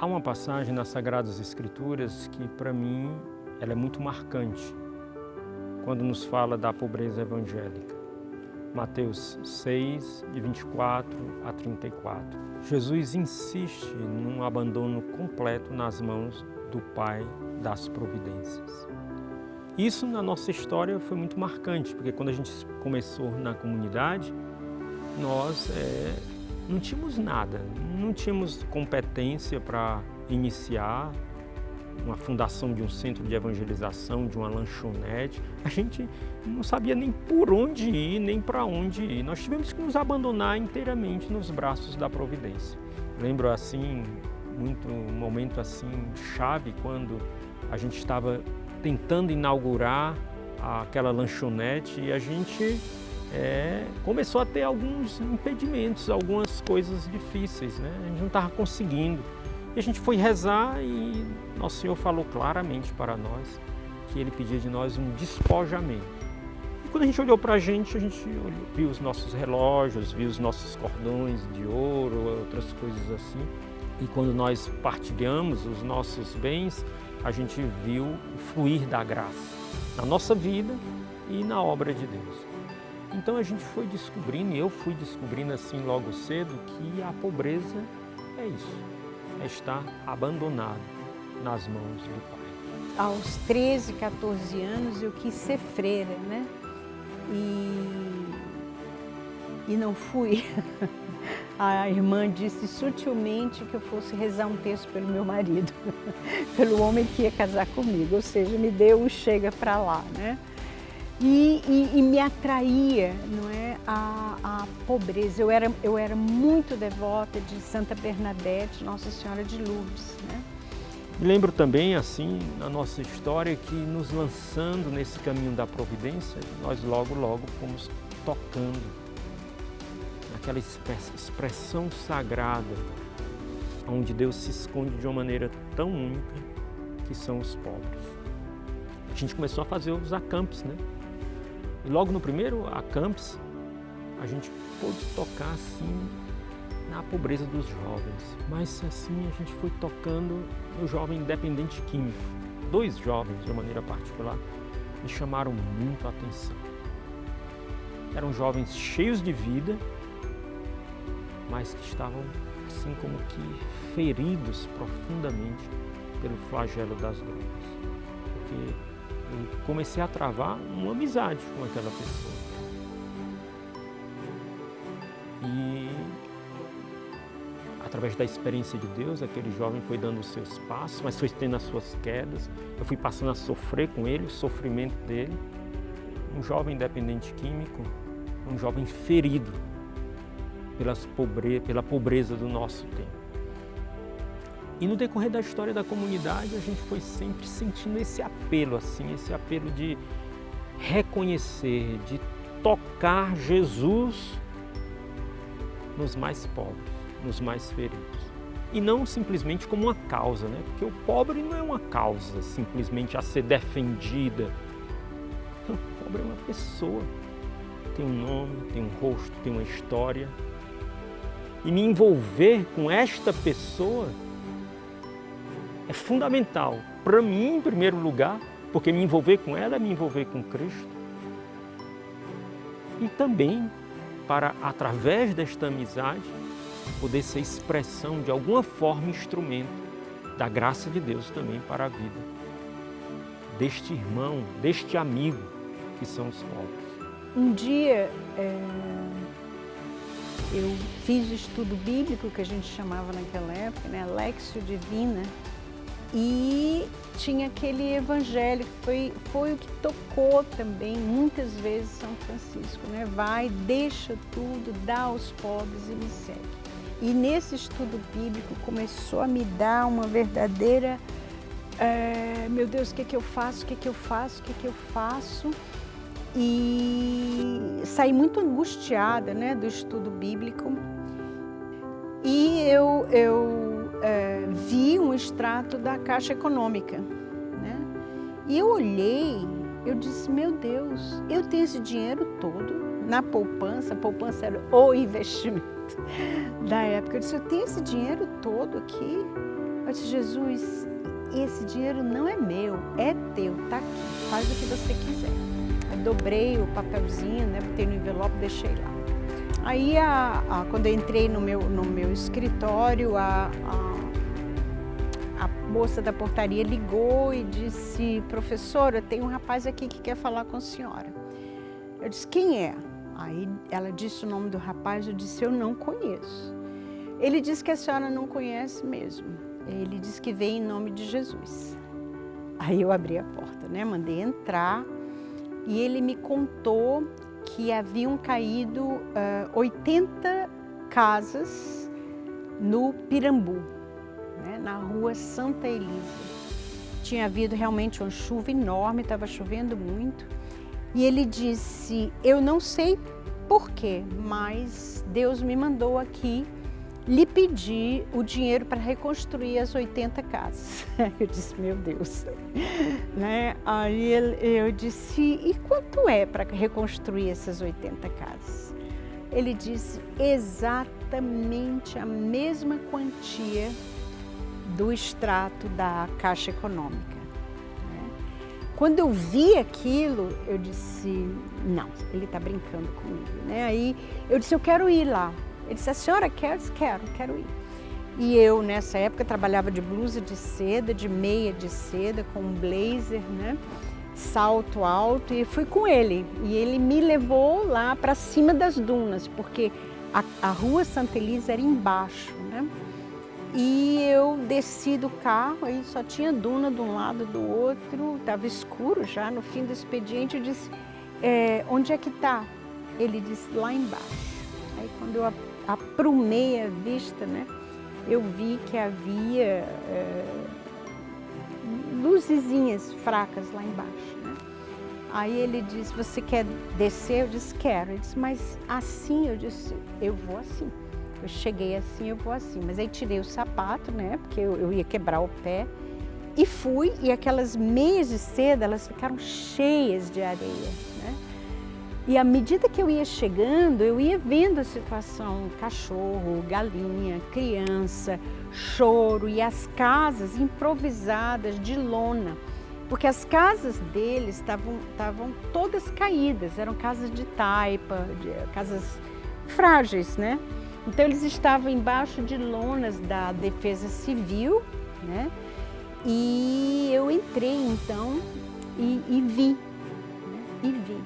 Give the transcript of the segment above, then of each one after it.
Há uma passagem nas Sagradas Escrituras que, para mim, ela é muito marcante quando nos fala da pobreza evangélica. Mateus 6, de 24 a 34. Jesus insiste num abandono completo nas mãos do Pai das Providências. Isso na nossa história foi muito marcante, porque quando a gente começou na comunidade, nós não tínhamos nada, não tínhamos competência para iniciar uma fundação de um centro de evangelização, de uma lanchonete. A gente não sabia nem por onde ir, nem para onde ir. Nós tivemos que nos abandonar inteiramente nos braços da providência. Lembro assim, um momento assim chave, quando a gente estava tentando inaugurar aquela lanchonete e a gente começou a ter alguns impedimentos, algumas coisas difíceis, né? A gente não estava conseguindo. E a gente foi rezar e Nosso Senhor falou claramente para nós que Ele pedia de nós um despojamento. E quando a gente olhou para a gente viu os nossos relógios, viu os nossos cordões de ouro, outras coisas assim. E quando nós partilhamos os nossos bens, a gente viu o fluir da graça na nossa vida e na obra de Deus. Então a gente foi descobrindo, e eu fui descobrindo assim logo cedo, que a pobreza é isso, é estar abandonado nas mãos do Pai. Aos 13, 14 anos eu quis ser freira, né? E não fui. A irmã disse sutilmente que eu fosse rezar um texto pelo meu marido, pelo homem que ia casar comigo, ou seja, me deu o chega para lá, né? E me atraía, não é, a pobreza. Eu era muito devota de Santa Bernadette, Nossa Senhora de Lourdes, né? Me lembro também, assim, na nossa história, que nos lançando nesse caminho da providência, nós logo fomos tocando naquela expressão sagrada, onde Deus se esconde de uma maneira tão única, que são os pobres. A gente começou a fazer os acampes, né? E logo no primeiro acampes, a gente pôde tocar assim na pobreza dos jovens. Mas assim a gente foi tocando no jovem independente químico. 2 jovens, de uma maneira particular, me chamaram muito a atenção. Eram jovens cheios de vida, mas que estavam assim como que feridos profundamente pelo flagelo das drogas. Porque eu comecei a travar uma amizade com aquela pessoa. E, através da experiência de Deus, aquele jovem foi dando os seus passos, mas foi tendo as suas quedas. Eu fui passando a sofrer com ele, o sofrimento dele. Um jovem dependente químico, um jovem ferido pela pobreza do nosso tempo. E no decorrer da história da comunidade, a gente foi sempre sentindo esse apelo, assim, esse apelo de reconhecer, de tocar Jesus nos mais pobres, nos mais feridos. E não simplesmente como uma causa, né? Porque o pobre não é uma causa simplesmente a ser defendida. Não, o pobre é uma pessoa. Tem um nome, tem um rosto, tem uma história. E me envolver com esta pessoa é fundamental para mim, em primeiro lugar, porque me envolver com ela é me envolver com Cristo. E também para, através desta amizade, poder ser expressão, de alguma forma, instrumento da graça de Deus também para a vida deste irmão, deste amigo que são os pobres. Um dia eu fiz o estudo bíblico, que a gente chamava naquela época, né, Lexio Divina, e tinha aquele evangelho que foi o que tocou também muitas vezes São Francisco, né? Vai, deixa tudo, dá aos pobres e me segue. E nesse estudo bíblico começou a me dar uma verdadeira, meu Deus, o que é que eu faço, o que é que eu faço, o que é que eu faço? E saí muito angustiada, né, do estudo bíblico. E eu vi um extrato da Caixa Econômica, né? E eu olhei, eu disse, meu Deus, eu tenho esse dinheiro todo na poupança. A poupança era o investimento da época. Eu disse, eu tenho esse dinheiro todo aqui, Eu disse, Jesus, esse dinheiro não é meu, é teu, tá aqui, faz o que você quiser. Aí dobrei o papelzinho, né, botei no envelope e deixei lá. Aí, quando eu entrei no meu escritório, a moça da portaria ligou e disse, professora, tem um rapaz aqui que quer falar com a senhora. Eu disse, quem é? Aí ela disse o nome do rapaz, eu disse, eu não conheço. Ele disse que a senhora não conhece mesmo. Ele disse que veio em nome de Jesus. Aí eu abri a porta, né? Mandei entrar e ele me contou que haviam caído 80 casas no Pirambu, né? Na rua Santa Elisa. Tinha havido realmente uma chuva enorme, estava chovendo muito. E ele disse, eu não sei por quê, mas Deus me mandou aqui lhe pedir o dinheiro para reconstruir as 80 casas. Eu disse, meu Deus. Né? Aí eu disse, e quanto é para reconstruir essas 80 casas? Ele disse, exatamente a mesma quantia do extrato da Caixa Econômica. Né? Quando eu vi aquilo, eu disse, não, ele está brincando comigo. Né? Aí eu disse, eu quero ir lá. Ele disse, a senhora quer? Eu disse, quero ir. E eu, nessa época, trabalhava de blusa de seda, de meia de seda, com um blazer, né? Salto alto, e fui com ele. E ele me levou lá para cima das dunas, porque a rua Santa Elisa era embaixo, né? E eu desci do carro, aí só tinha duna de um lado do outro, estava escuro já, no fim do expediente, eu disse, onde é que está? Ele disse, lá embaixo. Aí quando eu aprumei a vista, né, eu vi que havia luzezinhas fracas lá embaixo. Né? Aí ele disse, você quer descer? Eu disse, quero. Ele disse, mas assim? Eu disse, eu vou assim. Eu cheguei assim, eu vou assim. Mas aí tirei o sapato, né, porque eu ia quebrar o pé, e fui, e aquelas meias de seda, elas ficaram cheias de areia, né? E à medida que eu ia chegando, eu ia vendo a situação, cachorro, galinha, criança, choro e as casas improvisadas de lona, porque as casas deles estavam todas caídas, eram casas de taipa, casas frágeis, né? Então eles estavam embaixo de lonas da Defesa Civil, né? E eu entrei então e vi, né? E vi.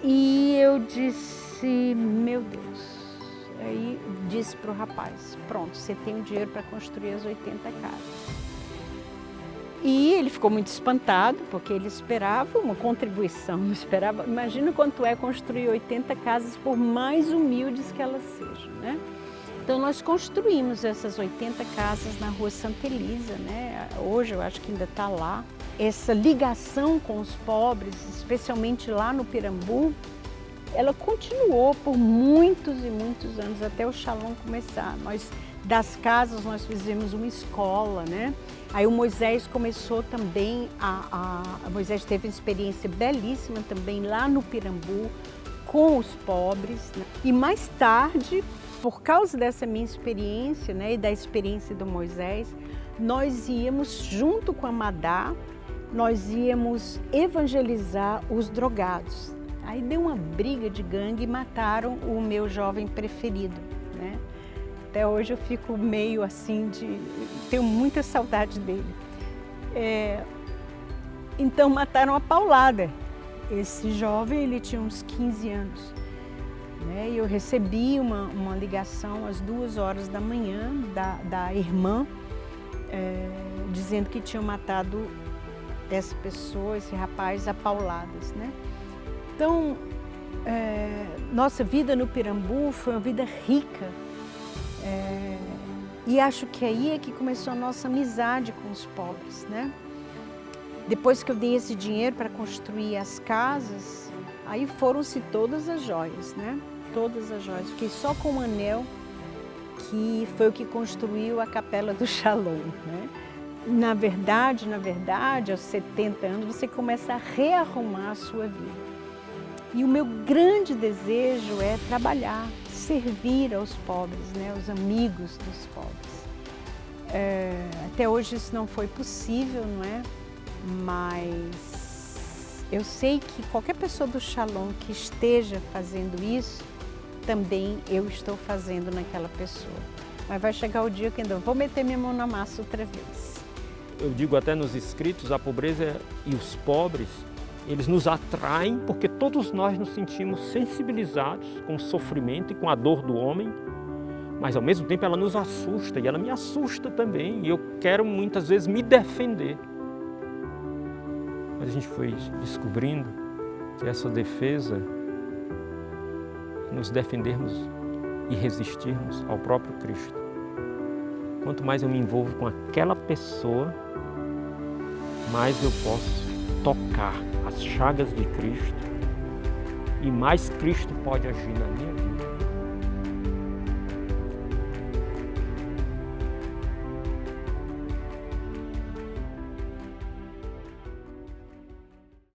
E eu disse, meu Deus, aí disse para o rapaz, pronto, você tem o dinheiro para construir as 80 casas. E ele ficou muito espantado, porque ele esperava uma contribuição, esperava, imagina quanto é construir 80 casas, por mais humildes que elas sejam, né? Então nós construímos essas 80 casas na rua Santa Elisa, né? Hoje eu acho que ainda está lá. Essa ligação com os pobres, especialmente lá no Pirambu, ela continuou por muitos e muitos anos, até o Shalom começar. Das casas nós fizemos uma escola, né? Aí o Moisés começou também, Moisés teve uma experiência belíssima também lá no Pirambu, com os pobres. Né? E mais tarde, por causa dessa minha experiência, né, e da experiência do Moisés, nós íamos, junto com a Madá, nós íamos evangelizar os drogados. Aí deu uma briga de gangue e mataram o meu jovem preferido, né? Até hoje eu fico meio assim tenho muita saudade dele. Então mataram a paulada. Esse jovem, ele tinha uns 15 anos. Né? E eu recebi uma ligação às 2 horas da manhã da irmã, dizendo que tinham matado essa pessoa, esse rapaz, a pauladas, né? Então, nossa vida no Pirambu foi uma vida rica. E acho que aí é que começou a nossa amizade com os pobres, né? Depois que eu dei esse dinheiro para construir as casas, aí foram-se todas as joias, né? Todas as joias. Fiquei só com um anel, que foi o que construiu a Capela do Shalom, né? Na verdade, aos 70 anos, você começa a rearrumar a sua vida. E o meu grande desejo é trabalhar, servir aos pobres, né? Os amigos dos pobres. Até hoje isso não foi possível, não é? Mas eu sei que qualquer pessoa do Shalom que esteja fazendo isso, também eu estou fazendo naquela pessoa. Mas vai chegar o dia que ainda vou meter minha mão na massa outra vez. Eu digo até nos escritos, a pobreza e os pobres, eles nos atraem porque todos nós nos sentimos sensibilizados com o sofrimento e com a dor do homem, mas ao mesmo tempo ela nos assusta e ela me assusta também, e eu quero muitas vezes me defender. Mas a gente foi descobrindo que essa defesa, nos defendermos e resistirmos ao próprio Cristo. Quanto mais eu me envolvo com aquela pessoa, mais eu posso tocar as chagas de Cristo e mais Cristo pode agir na minha vida.